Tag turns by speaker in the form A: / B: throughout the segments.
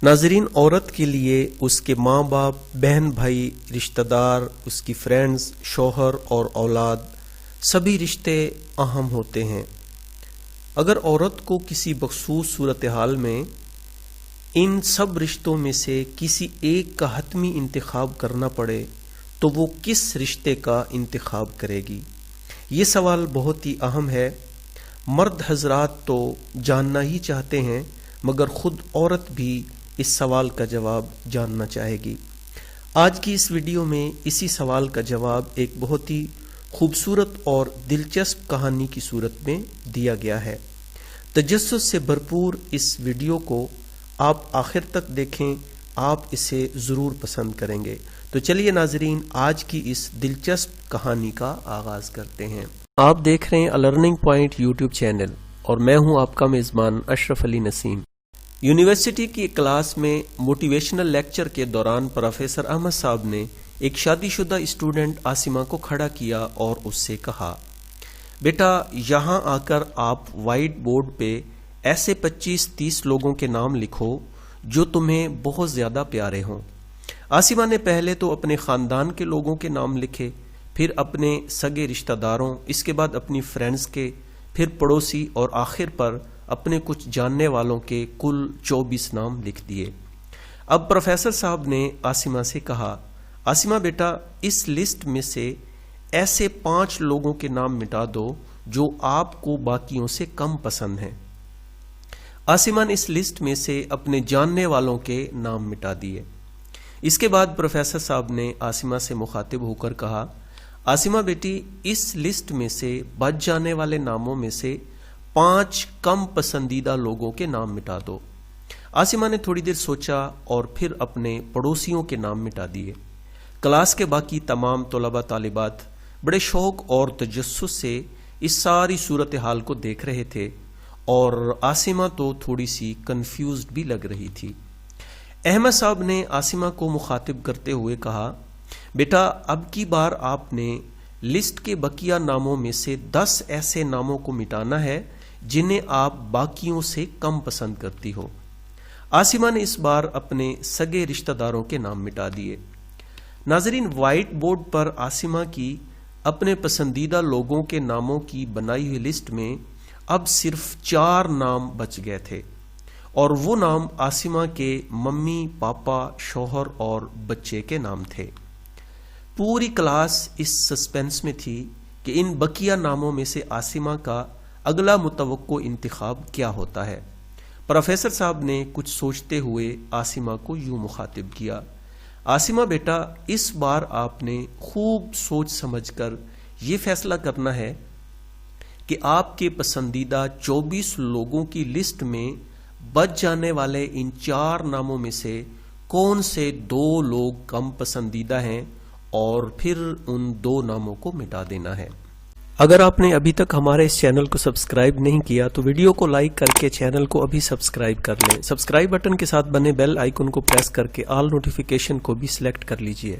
A: ناظرین، عورت کے لیے اس کے ماں باپ، بہن بھائی، رشتہ دار، اس کی فرینڈز، شوہر اور اولاد، سبھی رشتے اہم ہوتے ہیں۔ اگر عورت کو کسی مخصوص صورتحال میں ان سب رشتوں میں سے کسی ایک کا حتمی انتخاب کرنا پڑے تو وہ کس رشتے کا انتخاب کرے گی؟ یہ سوال بہت ہی اہم ہے۔ مرد حضرات تو جاننا ہی چاہتے ہیں، مگر خود عورت بھی اس سوال کا جواب جاننا چاہے گی۔ آج کی اس ویڈیو میں اسی سوال کا جواب ایک بہت ہی خوبصورت اور دلچسپ کہانی کی صورت میں دیا گیا ہے۔ تجسس سے بھرپور اس ویڈیو کو آپ آخر تک دیکھیں، آپ اسے ضرور پسند کریں گے۔ تو چلیے ناظرین، آج کی اس دلچسپ کہانی کا آغاز کرتے ہیں۔ آپ دیکھ رہے ہیں لرننگ پوائنٹ یوٹیوب چینل اور میں ہوں آپ کا میزبان اشرف علی نسیم۔ یونیورسٹی کی ایک کلاس میں موٹیویشنل لیکچر کے دوران پروفیسر احمد صاحب نے ایک شادی شدہ اسٹوڈنٹ عاصمہ کو کھڑا کیا اور اس سے کہا، بیٹا یہاں آ کر آپ وائٹ بورڈ پہ ایسے 25-30 لوگوں کے نام لکھو جو تمہیں بہت زیادہ پیارے ہوں۔ عاصمہ نے پہلے تو اپنے خاندان کے لوگوں کے نام لکھے، پھر اپنے سگے رشتہ داروں، اس کے بعد اپنی فرینڈز کے، پھر پڑوسی اور آخر پر اپنے کچھ جاننے والوں کے کل 24 نام لکھ دیے۔ اب پروفیسر صاحب نے عاصمہ سے کہا، عاصمہ بیٹا اس لسٹ میں سے ایسے 5 لوگوں کے نام مٹا دو جو آپ کو باقیوں سے کم پسند ہیں۔ عاصمہ نے اس لسٹ میں سے اپنے جاننے والوں کے نام مٹا دیے۔ اس کے بعد پروفیسر صاحب نے عاصمہ سے مخاطب ہو کر کہا، عاصمہ بیٹی اس لسٹ میں سے بچ جانے والے ناموں میں سے 5 کم پسندیدہ لوگوں کے نام مٹا دو۔ عاصمہ نے تھوڑی دیر سوچا اور پھر اپنے پڑوسیوں کے نام مٹا دیے۔ کلاس کے باقی تمام طلباء طالبات بڑے شوق اور تجسس سے اس ساری صورتحال کو دیکھ رہے تھے اور عاصمہ تو تھوڑی سی کنفیوزڈ بھی لگ رہی تھی۔ احمد صاحب نے عاصمہ کو مخاطب کرتے ہوئے کہا، بیٹا اب کی بار آپ نے لسٹ کے بقیہ ناموں میں سے 10 ایسے ناموں کو مٹانا ہے جنہیں آپ باقیوں سے کم پسند کرتی ہو۔ عاصمہ نے اس بار اپنے سگے رشتہ داروں کے نام مٹا دیے۔ ناظرین، وائٹ بورڈ پر عاصمہ کی اپنے پسندیدہ لوگوں کے ناموں کی بنائی ہوئی لسٹ میں اب صرف 4 نام بچ گئے تھے، اور وہ نام عاصمہ کے ممی، پاپا، شوہر اور بچے کے نام تھے۔ پوری کلاس اس سسپینس میں تھی کہ ان بقیہ ناموں میں سے عاصمہ کا اگلا متوقع انتخاب کیا ہوتا ہے۔ پروفیسر صاحب نے کچھ سوچتے ہوئے عاصمہ کو یوں مخاطب کیا، عاصمہ بیٹا اس بار آپ نے خوب سوچ سمجھ کر یہ فیصلہ کرنا ہے کہ آپ کے پسندیدہ 24 لوگوں کی لسٹ میں بچ جانے والے ان 4 ناموں میں سے کون سے 2 لوگ کم پسندیدہ ہیں اور پھر ان 2 ناموں کو مٹا دینا ہے۔ اگر آپ نے ابھی تک ہمارے اس چینل کو سبسکرائب نہیں کیا تو ویڈیو کو لائک کر کے چینل کو ابھی سبسکرائب کر لیں۔ سبسکرائب بٹن کے ساتھ بنے بیل آئیکن کو پریس کر کے آل نوٹیفیکیشن کو بھی سلیکٹ کر لیجئے۔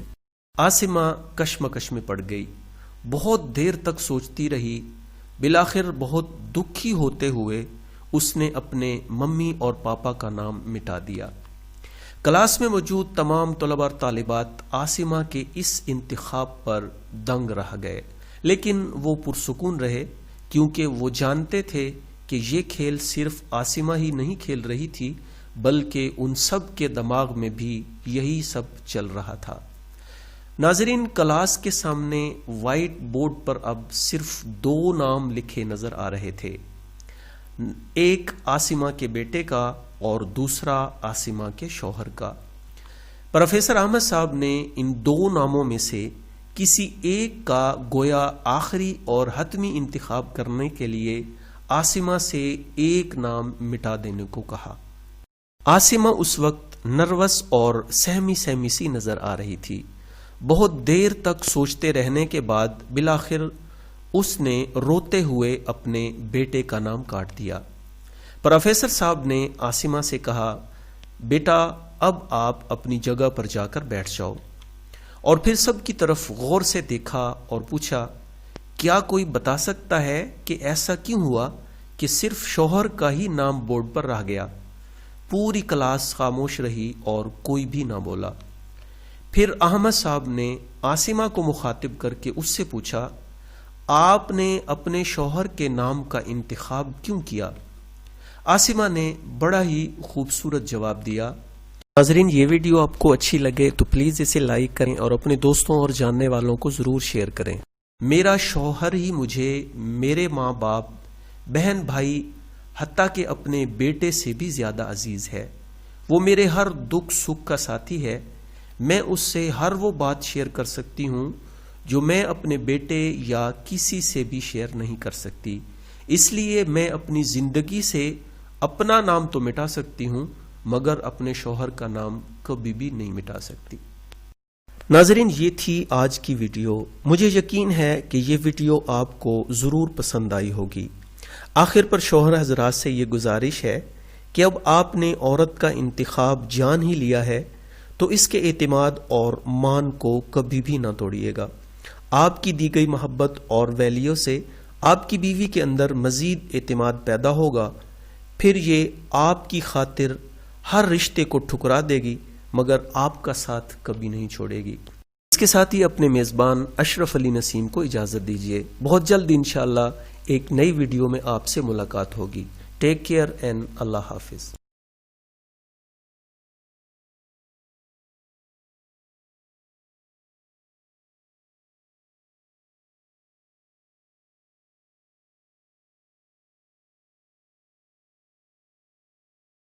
A: عاصمہ کشمکش میں پڑ گئی، بہت دیر تک سوچتی رہی۔ بالآخر بہت دکھی ہوتے ہوئے اس نے اپنے ممی اور پاپا کا نام مٹا دیا۔ کلاس میں موجود تمام طلباء اور طالبات عاصمہ کے اس انتخاب پر دنگ رہ گئے، لیکن وہ پرسکون رہے، کیونکہ وہ جانتے تھے کہ یہ کھیل صرف عاصمہ ہی نہیں کھیل رہی تھی، بلکہ ان سب کے دماغ میں بھی یہی سب چل رہا تھا۔ ناظرین، کلاس کے سامنے وائٹ بورڈ پر اب صرف 2 نام لکھے نظر آ رہے تھے، ایک عاصمہ کے بیٹے کا اور دوسرا عاصمہ کے شوہر کا۔ پروفیسر احمد صاحب نے ان 2 ناموں میں سے کسی ایک کا گویا آخری اور حتمی انتخاب کرنے کے لیے عاصمہ سے ایک نام مٹا دینے کو کہا۔ عاصمہ اس وقت نروس اور سہمی سہمی سی نظر آ رہی تھی۔ بہت دیر تک سوچتے رہنے کے بعد بالآخر اس نے روتے ہوئے اپنے بیٹے کا نام کاٹ دیا۔ پروفیسر صاحب نے عاصمہ سے کہا، بیٹا اب آپ اپنی جگہ پر جا کر بیٹھ جاؤ، اور پھر سب کی طرف غور سے دیکھا اور پوچھا، کیا کوئی بتا سکتا ہے کہ ایسا کیوں ہوا کہ صرف شوہر کا ہی نام بورڈ پر رہ گیا؟ پوری کلاس خاموش رہی اور کوئی بھی نہ بولا۔ پھر احمد صاحب نے عاصمہ کو مخاطب کر کے اس سے پوچھا، آپ نے اپنے شوہر کے نام کا انتخاب کیوں کیا؟ عاصمہ نے بڑا ہی خوبصورت جواب دیا۔ ناظرین، یہ ویڈیو آپ کو اچھی لگے تو پلیز اسے لائک کریں اور اپنے دوستوں اور جاننے والوں کو ضرور شیئر کریں۔ میرا شوہر ہی مجھے میرے ماں باپ، بہن بھائی، حتیٰ کہ اپنے بیٹے سے بھی زیادہ عزیز ہے۔ وہ میرے ہر دکھ سکھ کا ساتھی ہے۔ میں اس سے ہر وہ بات شیئر کر سکتی ہوں جو میں اپنے بیٹے یا کسی سے بھی شیئر نہیں کر سکتی۔ اس لیے میں اپنی زندگی سے اپنا نام تو مٹا سکتی ہوں مگر اپنے شوہر کا نام کبھی بھی نہیں مٹا سکتی۔ ناظرین، یہ تھی آج کی ویڈیو۔ مجھے یقین ہے کہ یہ ویڈیو آپ کو ضرور پسند آئی ہوگی۔ آخر پر شوہر حضرات سے یہ گزارش ہے کہ اب آپ نے عورت کا انتخاب جان ہی لیا ہے تو اس کے اعتماد اور مان کو کبھی بھی نہ توڑیے گا۔ آپ کی دی گئی محبت اور ویلیو سے آپ کی بیوی کے اندر مزید اعتماد پیدا ہوگا، پھر یہ آپ کی خاطر ہر رشتے کو ٹھکرا دے گی مگر آپ کا ساتھ کبھی نہیں چھوڑے گی۔ اس کے ساتھ ہی اپنے میزبان اشرف علی نسیم کو اجازت دیجیے۔ بہت جلد انشاءاللہ ایک نئی ویڈیو میں آپ سے ملاقات ہوگی۔ ٹیک کیئر اینڈ اللہ حافظ۔